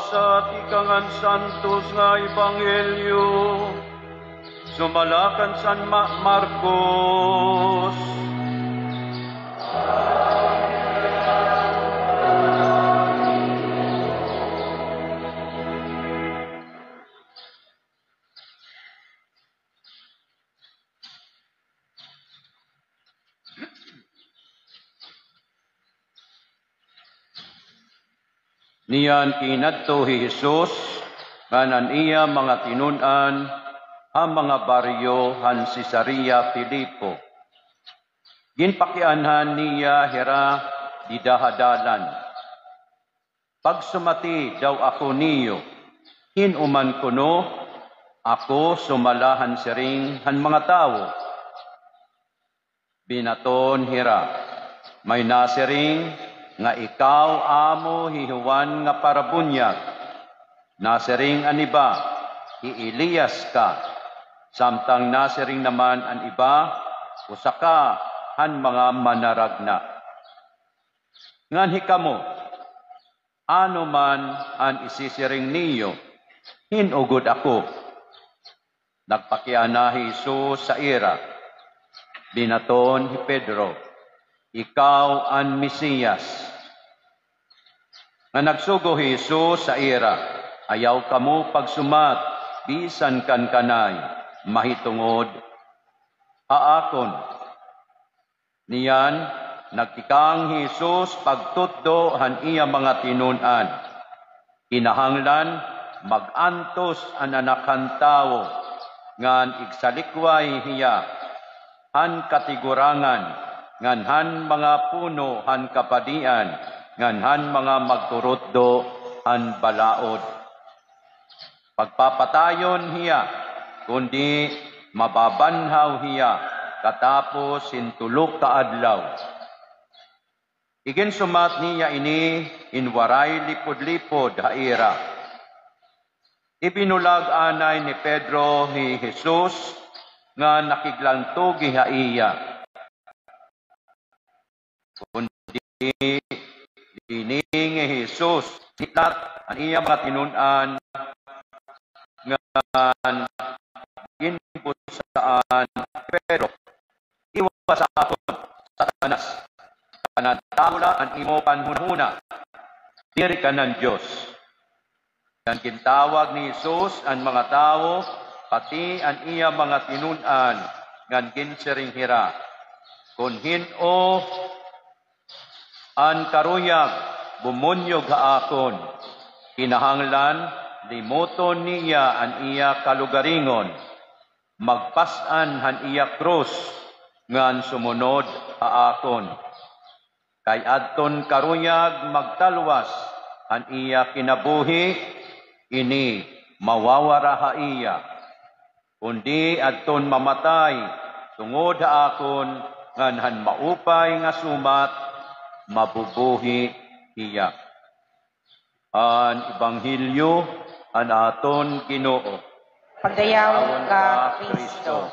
sa tikangan santos nga Ebanghelyo. Sumalakan San Marcos. Niyan kinadto Jesus, kanan iya mga tinunan, ang mga baryo han Cesarea Filipo. Ginpakianhan niya hera didahadalan. Pagsumati daw ako niyo, hinuman kuno, ako sumalahan siring han mga tao. Binaton hera, may nasiring, nga ikaw amo hihuwan nga parabunyag, nasiring an iba, i-Elias ka, samtang nasiring naman an iba, usaka han mga manaragna. Ngan hikamo, ano man an isisiring niyo, hinugod ako. Nagpakiana Jesus sa ira, binaton ni Pedro, ikaw ang Mesiyas. Nga nagsugo Jesus sa ira, ayaw kamo pagsumat, bisan kan kanay, mahitungod, aakon. Niyan, nagtikang Jesus pagtutdo han iya mga tinunan. Kinahanglan, magantos ang anakan tao, ngan igsalikway hiya, han katigurangan, nganhan mga puno han kapadian, nganhan mga magturutdo han balaod. Pagpapatayon hiya, kundi mababanhaw hiya, katapos sintulok ka adlaw. Iginsumat niya ini, inwaray lipod-lipod haira. Ibinulag anay ni Pedro ni Jesus, nga nakiglantugi haiya. Kundi dining Jesus, hitlat ang iya mga tinunan nga ginpusaan pero iwas sa aton Satanas. Kanatawla ang imo panhunhuna, diri ka ng Diyos. Dan kintawag ni Jesus ang mga tao, pati ang iya mga tinunan ngan ginsiring hira. Kung hino an karuyag, bumunyog haakon, kinahanglan, limuton niya an iya kalugaringon, magpasan han iya krus, ngan sumunod haakon. Kay adton karuyag magtalwas, an iya kinabuhi, ini mawawara ha iya. Kundi adton mamatay, tungod haakon, ngan han maupay nga sumat, mabubuhi iya. An Ebanghelyo an aton Ginoo. Pagdayawon ka, Kristo.